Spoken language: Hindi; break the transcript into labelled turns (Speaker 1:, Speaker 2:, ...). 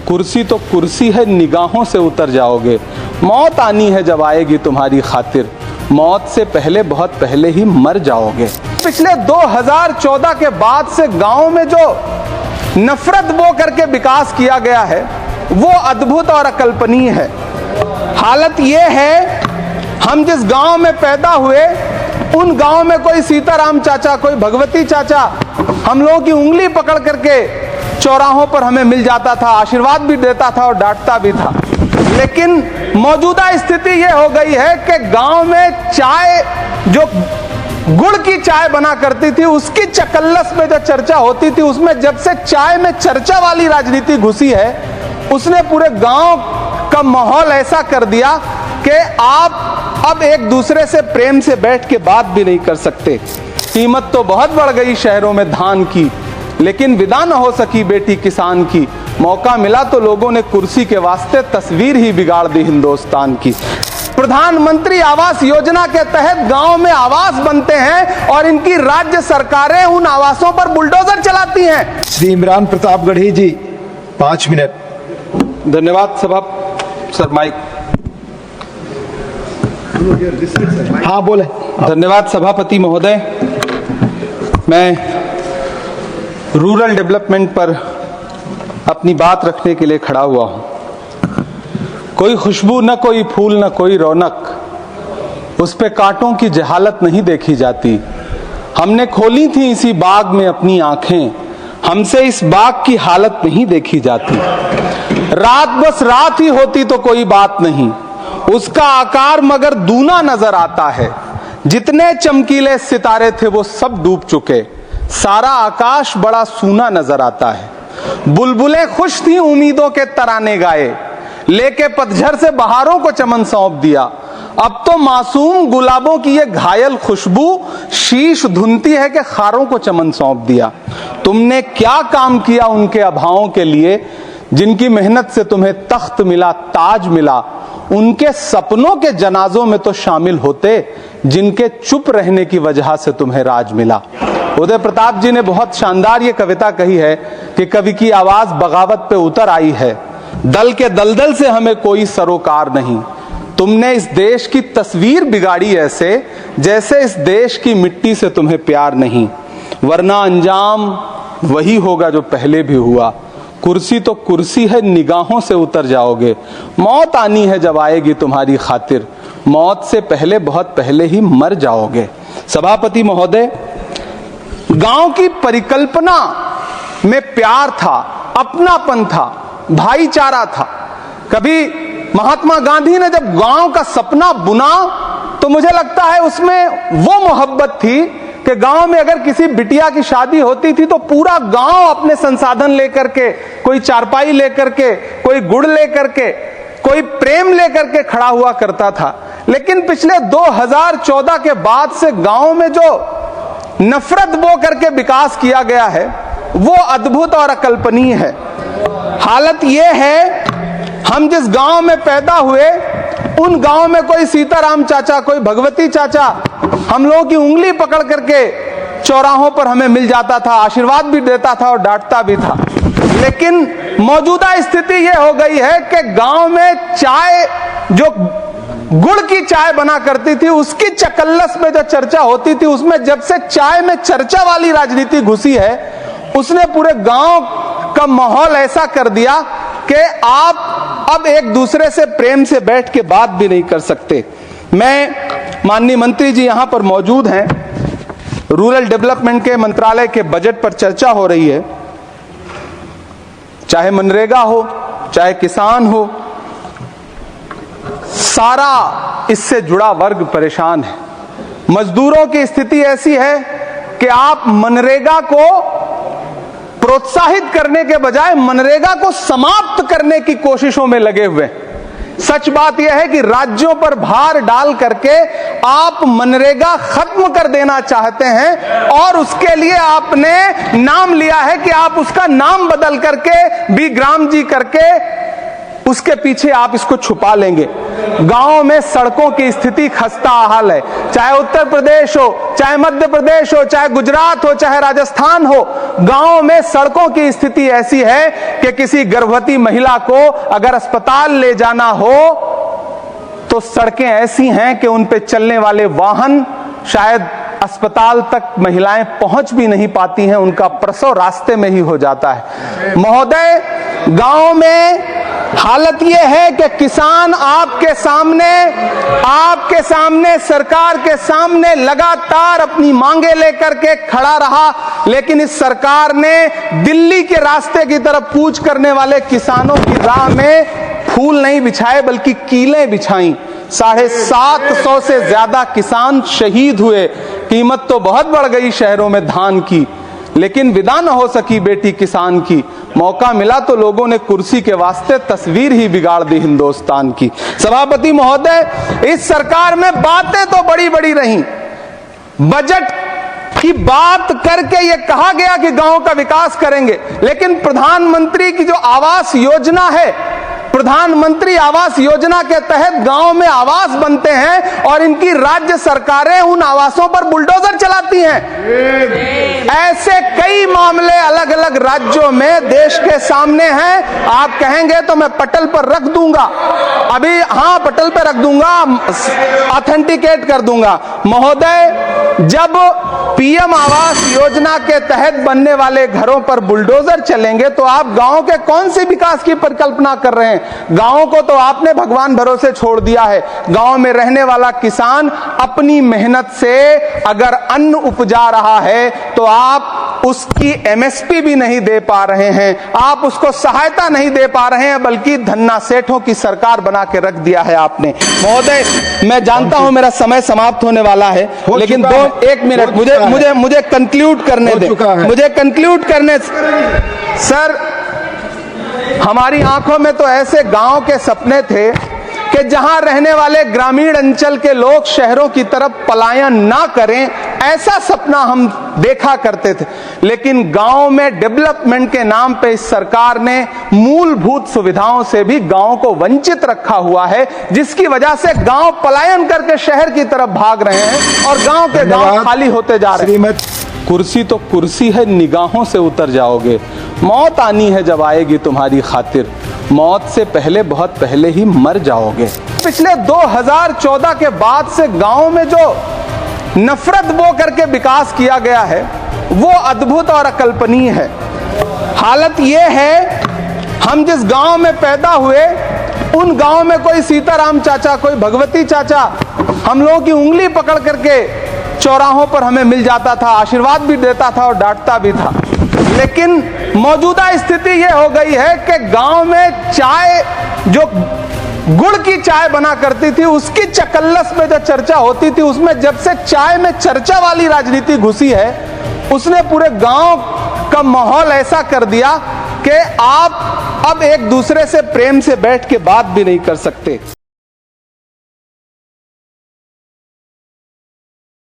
Speaker 1: कुर्सी तो कुर्सी है, निगाहों से उतर जाओगे। मौत आनी है जब आएगी तुम्हारी खातिर, मौत से पहले बहुत पहले ही मर जाओगे। पिछले 2014 के बाद से गांव में जो नफरत बो करके विकास किया गया है वो अद्भुत और अकल्पनीय है। हालत ये है, हम जिस गांव में पैदा हुए उन गांव में कोई सीताराम चाचा, कोई भगवती चाचा हम लोगों की उंगली पकड़ करके चौराहों पर हमें मिल जाता था, आशीर्वाद भी देता था और डांटता भी था। लेकिन मौजूदा स्थिति ये हो गई है कि गांव में चाय, जो गुड़ की चाय बना करती थी, उसकी चकल्लस में जो चर्चा होती थी, उसमें जब से चाय में चर्चा वाली राजनीति घुसी है, उसने पूरे गांव का माहौल ऐसा कर दिया कि आप अब एक दूसरे से प्रेम से बैठ के बात भी नहीं कर सकते। कीमत तो बहुत बढ़ गई शहरों में धान की, लेकिन विदा न हो सकी बेटी किसान की। मौका मिला तो लोगों ने कुर्सी के वास्ते तस्वीर ही बिगाड़ दी हिंदुस्तान की। प्रधानमंत्री आवास योजना के तहत गांव में आवास बनते हैं और इनकी राज्य सरकारें उन आवासों पर बुलडोजर चलाती हैं।
Speaker 2: श्री इमरान प्रतापगढ़ी जी 5 मिनट।
Speaker 1: धन्यवाद सभा सर, माइक।
Speaker 2: हाँ बोले।
Speaker 1: धन्यवाद सभापति महोदय। मैं रूरल डेवलपमेंट पर अपनी बात रखने के लिए खड़ा हुआ हूं। कोई खुशबू न कोई फूल न कोई रौनक, उस पे कांटों की जहालत नहीं देखी जाती। हमने खोली थी इसी बाग में अपनी आंखें, हमसे इस बाग की हालत नहीं देखी जाती। रात बस रात ही होती तो कोई बात नहीं, उसका आकार मगर दूना नजर आता है। जितने चमकीले सितारे थे वो सब डूब चुके, सारा आकाश बड़ा सूना नजर आता है। बुलबुलें खुश थी उम्मीदों के तराने गाए, लेके पतझड़ से बहारों को चमन सौंप दिया। अब तो मासूम गुलाबों की ये घायल खुशबू शीश धुनती है कि खारों को चमन सौंप दिया। तुमने क्या काम किया उनके अभावों के लिए, जिनकी मेहनत से तुम्हें तख्त मिला, ताज मिला। उनके सपनों के जनाजों में तो शामिल होते, जिनके चुप रहने की वजह से तुम्हें राज मिला। उदय प्रताप जी ने बहुत शानदार ये कविता कही है कि कवि की आवाज बगावत पे उतर आई है, दल के दलदल से हमें कोई सरोकार नहीं। तुमने इस देश की तस्वीर बिगाड़ी ऐसे, जैसे इस देश की मिट्टी से तुम्हें प्यार नहीं। वरना अंजाम वही होगा जो पहले भी हुआ। कुर्सी तो कुर्सी है, निगाहों से उतर जाओगे। मौत आनी है जब आएगी तुम्हारी खातिर, मौत से पहले बहुत पहले ही मर जाओगे। सभापति महोदय, गांव की परिकल्पना में प्यार था, अपनापन था, भाईचारा था। कभी महात्मा गांधी ने जब गांव का सपना बुना तो मुझे लगता है उसमें वो मोहब्बत थी कि गांव में अगर किसी बिटिया की शादी होती थी तो पूरा गांव अपने संसाधन लेकर के, कोई चारपाई लेकर के, कोई गुड़ लेकर के, कोई प्रेम लेकर के खड़ा हुआ करता था। लेकिन पिछले 2014 के बाद से गांव में जो नफरत बो करके विकास किया गया है वो अद्भुत और अकल्पनीय है। हालत ये है, हम जिस गांव में पैदा हुए उन गांव में कोई सीताराम चाचा, कोई भगवती चाचा हम लोगों की उंगली पकड़ करके चौराहों पर हमें मिल जाता था, आशीर्वाद भी देता था और डांटता भी था। लेकिन मौजूदा स्थिति ये हो गई है कि गांव में चाय, जो गुड़ की चाय बना करती थी, उसकी चकल्लस में जो चर्चा होती थी, उसमें जब से चाय में चर्चा वाली राजनीति घुसी है, उसने पूरे गांव का माहौल ऐसा कर दिया कि आप अब एक दूसरे से प्रेम से बैठ के बात भी नहीं कर सकते। मैं, माननीय मंत्री जी यहां पर मौजूद हैं, रूरल डेवलपमेंट के मंत्रालय के बजट पर चर्चा हो रही है। चाहे मनरेगा हो, चाहे किसान हो, सारा इससे जुड़ा वर्ग परेशान है। मजदूरों की स्थिति ऐसी है कि आप मनरेगा को प्रोत्साहित करने के बजाय मनरेगा को समाप्त करने की कोशिशों में लगे हुए। सच बात यह है कि राज्यों पर भार डाल करके आप मनरेगा खत्म कर देना चाहते हैं और उसके लिए आपने नाम लिया है कि आप उसका नाम बदल करके बी ग्राम जी करके उसके पीछे आप इसको छुपा लेंगे। गांवों में सड़कों की स्थिति खस्ता हाल है। चाहे उत्तर प्रदेश हो, चाहे मध्य प्रदेश हो, चाहे गुजरात हो, चाहे राजस्थान हो, गांवों में सड़कों की स्थिति ऐसी है कि किसी गर्भवती महिला को अगर अस्पताल ले जाना हो तो सड़कें ऐसी हैं कि उन पे चलने वाले वाहन शायद अस्पताल तक महिलाएं पहुंच भी नहीं पाती हैं, उनका प्रसव रास्ते में ही हो जाता है। महोदय, गांव में हालत यह है कि किसान आपके सामने सरकार के सामने लगातार अपनी मांगे लेकर के खड़ा रहा, लेकिन इस सरकार ने दिल्ली के रास्ते की तरफ कूच करने वाले किसानों की राह में फूल नहीं बिछाए बल्कि कीलें बिछाई। 750 से ज्यादा किसान शहीद हुए। कीमत तो बहुत बढ़ गई शहरों में धान की, लेकिन विदा न हो सकी बेटी किसान की। मौका मिला तो लोगों ने कुर्सी के वास्ते तस्वीर ही बिगाड़ दी हिंदुस्तान की। सभापति महोदय, इस सरकार में बातें तो बड़ी बड़ी रहीं। बजट की बात करके यह कहा गया कि गांव का विकास करेंगे, लेकिन प्रधानमंत्री की जो आवास योजना है, प्रधानमंत्री आवास योजना के तहत गांव में आवास बनते हैं और इनकी राज्य सरकारें उन आवासों पर बुलडोजर चलाती हैं। ऐसे कई मामले अलग अलग राज्यों में देश के सामने हैं। आप कहेंगे तो मैं पटल पर रख दूंगा, अभी हाँ पटल पर रख दूंगा, ऑथेंटिकेट कर दूंगा। महोदय, जब पीएम आवास योजना के तहत बनने वाले घरों पर बुलडोजर चलेंगे तो आप गांव के कौन सी विकास की परिकल्पना कर रहे हैं? गांव को तो आपने भगवान भरोसे छोड़ दिया है। गांव में रहने वाला किसान अपनी मेहनत से अगर अन्न उपजा रहा है तो आप उसकी एमएसपी भी नहीं दे पा रहे हैं, आप उसको सहायता नहीं दे पा रहे हैं, बल्कि धन्ना सेठों की सरकार बना के रख दिया है आपने। महोदय, मैं जानता हूं मेरा समय समाप्त होने वाला है, लेकिन एक मिनट मुझे कंक्लूड करने दें, मुझे कंक्लूड करने। सर, हमारी आंखों में तो ऐसे गांव के सपने थे कि जहां रहने वाले ग्रामीण अंचल के लोग शहरों की तरफ पलायन ना करें, ऐसा सपना हम देखा करते थे। लेकिन गांव में डेवलपमेंट के नाम पे इस सरकार ने मूलभूत सुविधाओं से भी गांव को वंचित रखा हुआ है, जिसकी वजह से गांव पलायन करके शहर की तरफ भाग रहे हैं और गांव के गांव खाली होते जा रहे हैं। कुर्सी तो कुर्सी है, निगाहों से उतर जाओगे। मौत आनी है जब आएगी तुम्हारी खातिर, मौत से पहले बहुत पहले ही मर जाओगे। पिछले 2014 के बाद से गांव में जो नफरत बो करके विकास किया गया है वो अद्भुत और अकल्पनीय है। हालत ये है, हम जिस गांव में पैदा हुए उन गांव में कोई सीताराम चाचा, कोई भगवती चाचा हम लोगों की उंगली पकड़ करके चौराहों पर हमें मिल जाता था, आशीर्वाद भी देता था और डांटता भी था। लेकिन मौजूदा स्थिति यह हो गई है कि गांव में चाय, जो गुड़ की चाय बना करती थी, उसकी चकल्लस में जो चर्चा होती थी, उसमें जब से चाय में चर्चा वाली राजनीति घुसी है, उसने पूरे गांव का माहौल ऐसा कर दिया कि आप अब एक दूसरे से प्रेम से बैठ के बात भी नहीं कर सकते।